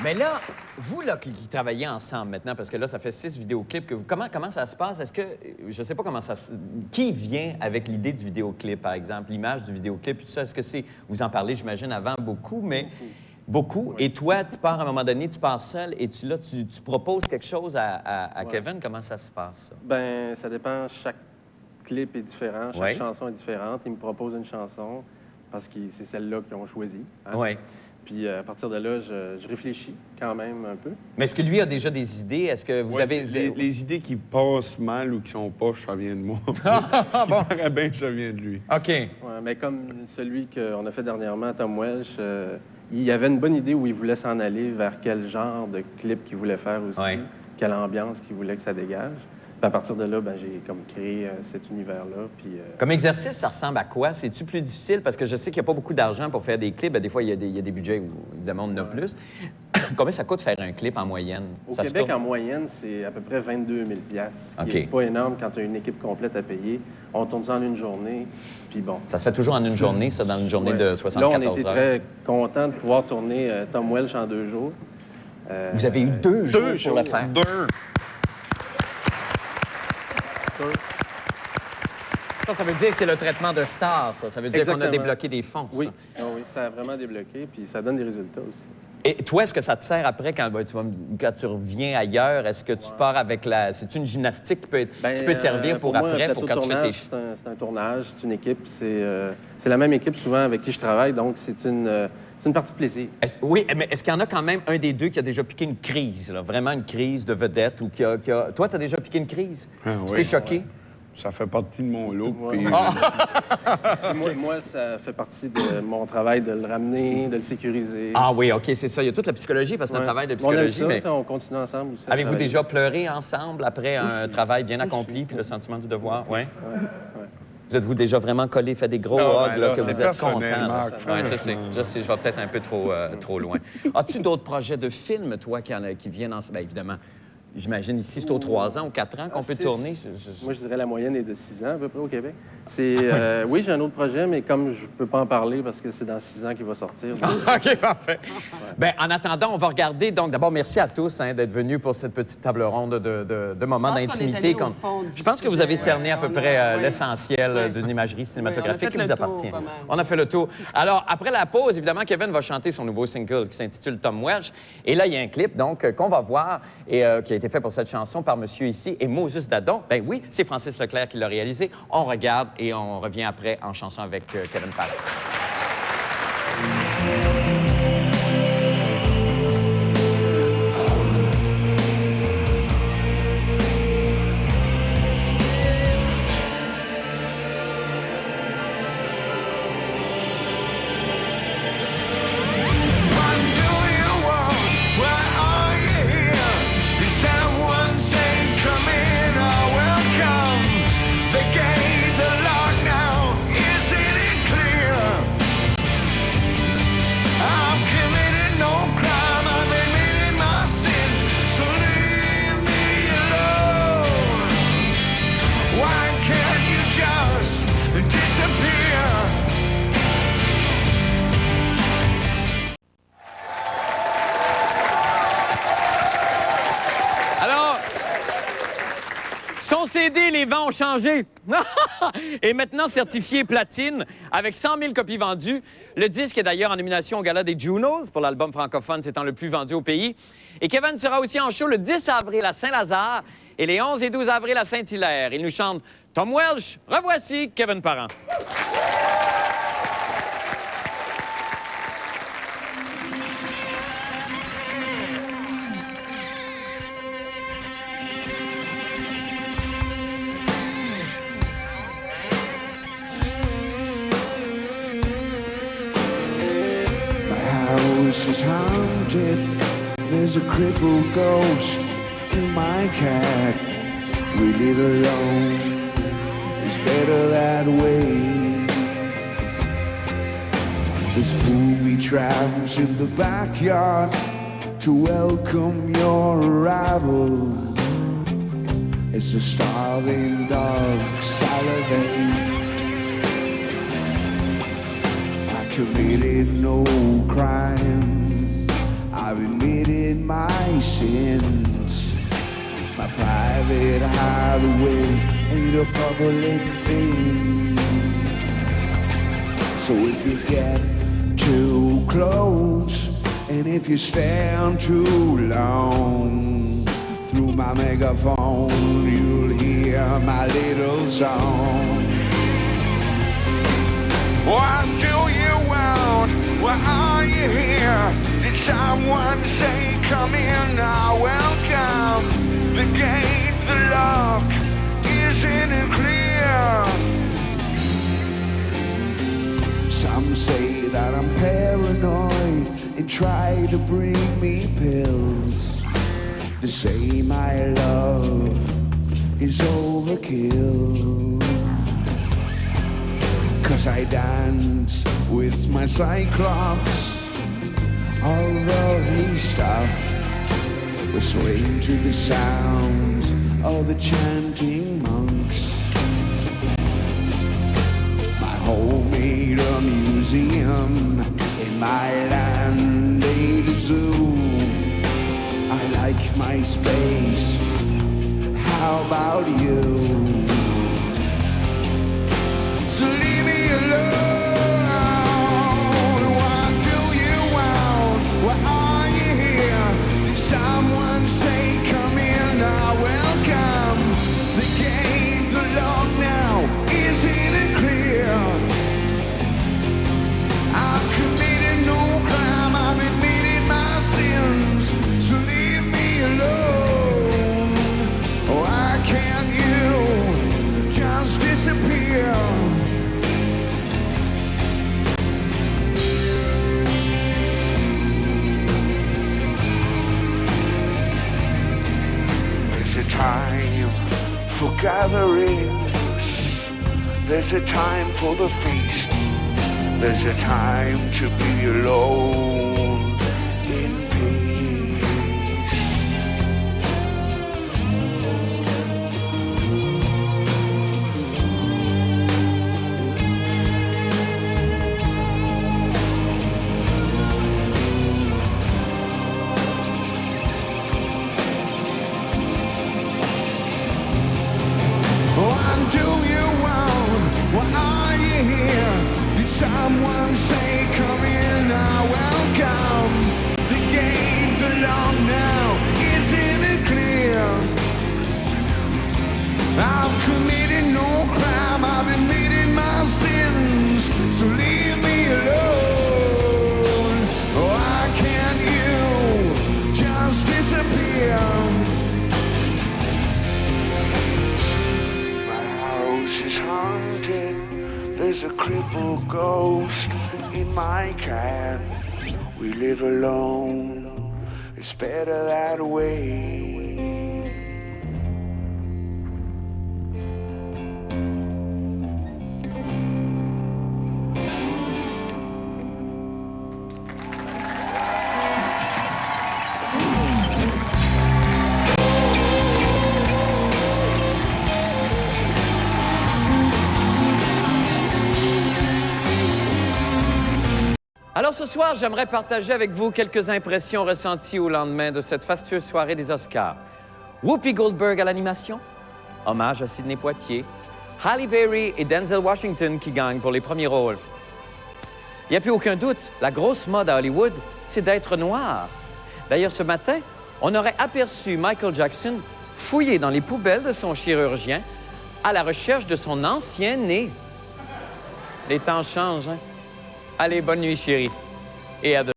Mais là, vous là, qui travaillez ensemble maintenant, parce que là, ça fait 6 vidéoclips que vous... Comment ça se passe? Est-ce que... Je sais pas comment ça se... Qui vient avec l'idée du vidéoclip, par exemple? L'image du vidéoclip, tout ça, est-ce que c'est... Vous en parlez, j'imagine, avant beaucoup, mais... Beaucoup. Oui. Et toi, tu pars à un moment donné, tu pars seul et tu proposes quelque chose à Kevin. Comment ça se passe, ça? Bien, ça dépend. Chaque clip est différent, chaque chanson est différente. Il me propose une chanson parce que c'est celle-là qu'ils ont choisie. Hein? Oui. Puis à partir de là, je réfléchis quand même un peu. Mais est-ce que lui a déjà des idées? Est-ce que vous avez... Les idées qui passent mal ou qui sont poches, ça vient de moi. Ce qui paraît bien, ça vient de lui. OK. Ouais, mais comme celui qu'on a fait dernièrement, Tom Welsh, il avait une bonne idée où il voulait s'en aller, vers quel genre de clip qu'il voulait faire aussi, quelle ambiance qu'il voulait que ça dégage. Puis à partir de là, ben, j'ai comme créé cet univers-là. Puis, Comme exercice, ça ressemble à quoi? C'est-tu plus difficile? Parce que je sais qu'il n'y a pas beaucoup d'argent pour faire des clips. Ben, des fois, il y a des budgets où, évidemment, on en a plus. Combien ça coûte faire un clip en moyenne? Au Québec, en moyenne, c'est à peu près 22 000 $, ce qui n'est pas énorme quand tu as une équipe complète à payer. On tourne ça en une journée, puis bon. Ça se fait toujours en une journée, ça, dans une journée de 74 heures? Là, on était très contents de pouvoir tourner Tom Welsh en 2 jours. Vous avez eu 2 jours pour le faire? 2! Ça veut dire que c'est le traitement de star, ça. Ça veut dire qu'on a débloqué des fonds, ça. Oui, oui, ça a vraiment débloqué, puis ça donne des résultats aussi. Et toi, est-ce que ça te sert après, quand tu reviens ailleurs? Est-ce que tu pars avec la... C'est une gymnastique qui peut servir pour moi, après, pour quand tu fais tes... C'est un tournage, c'est une équipe. C'est la même équipe souvent avec qui je travaille, donc c'est une partie de plaisir. Oui, mais est-ce qu'il y en a quand même un des deux qui a déjà piqué une crise, là, vraiment une crise de vedette, ou qui a... Toi, tu as déjà piqué une crise? Tu t'es choqué? Ça fait partie de mon look. Ouais. Puis... moi, ça fait partie de mon travail de le ramener, de le sécuriser. Ah oui, OK, c'est ça. Il y a toute la psychologie, parce que c'est un travail de psychologie. On aime ça, on continue ensemble aussi. Avez-vous déjà pleuré ensemble après un travail bien accompli, puis le sentiment du devoir? Oui. Vous êtes-vous déjà vraiment collé, fait des gros hugs, là, que vous êtes content? Oui, je sais, je vais peut-être un peu trop loin. As-tu d'autres projets de films, toi, qui viennent en... Bien, évidemment. J'imagine ici, c'est aux 3 ans ou 4 ans qu'on peut tourner. Moi, je dirais la moyenne est de 6 ans à peu près au Québec. Oui, j'ai un autre projet, mais comme je peux pas en parler parce que c'est dans 6 ans qu'il va sortir. OK, parfait. Bien, en attendant, on va regarder. Donc, d'abord, merci à tous d'être venus pour cette petite table ronde de moments d'intimité. Je pense que vous avez cerné à peu près l'essentiel d'une imagerie cinématographique qui vous appartient. On a fait le tour. Alors, après la pause, évidemment, Kevin va chanter son nouveau single qui s'intitule Tom Welsh. Et là, il y a un clip, donc, qu'on va voir et qui a été fait pour cette chanson par monsieur ici et Moses Dadon. Ben oui, c'est Francis Leclerc qui l'a réalisé. On regarde et on revient après en chanson avec Kevin Parent. Son CD, les vents ont changé. Et maintenant certifié platine, avec 100 000 copies vendues. Le disque est d'ailleurs en nomination au Gala des Junos pour l'album francophone s'étant le plus vendu au pays. Et Kevin sera aussi en show le 10 avril à Saint-Lazare et les 11 et 12 avril à Saint-Hilaire. Il nous chante Tom Welsh. Revoici Kevin Parent. Is haunted. There's a crippled ghost in my cat. We live alone. It's better that way. There's booby traps in the backyard to welcome your arrival. It's a starving dog salivate. Committed no crime. I've admitted my sins. My private hideaway ain't a public thing. So if you get too close, and if you stand too long, through my megaphone you'll hear my little song. What do you want? Why are you here? Did someone say come in now? Welcome. The gate, the lock isn't clear. Some say that I'm paranoid and try to bring me pills. They say my love is overkill. 'Cause I dance with my cyclops, although he stuff. We're swaying to the sounds of the chanting monks. My homemade museum in my land-made zoo. I like my space. How about you? So leave me alone. What do you want? Why are you here? Did someone say come in now? Welcome. The gate's locked now. Isn't it clear? I've committed no crime. I've admitted my sins. So leave me alone. Why can't you just disappear? There's a time for gatherings. There's a time for the feast. There's a time to be alone in peace. What do you want? Why are you here? Did someone say come in now? Welcome. The gate's locked now. Isn't it clear? I've committed no crime. I've admitted my sins. So leave me alone. Why can't you just disappear? My house is haunted. There's a crippled ghost in my cat. We live alone. It's better that way. Alors ce soir, j'aimerais partager avec vous quelques impressions ressenties au lendemain de cette fastueuse soirée des Oscars. Whoopi Goldberg à l'animation, hommage à Sidney Poitier, Halle Berry et Denzel Washington qui gagnent pour les premiers rôles. Il n'y a plus aucun doute, la grosse mode à Hollywood, c'est d'être noir. D'ailleurs, ce matin, on aurait aperçu Michael Jackson fouiller dans les poubelles de son chirurgien à la recherche de son ancien nez. Les temps changent, hein? Allez, bonne nuit, chérie. Et à demain.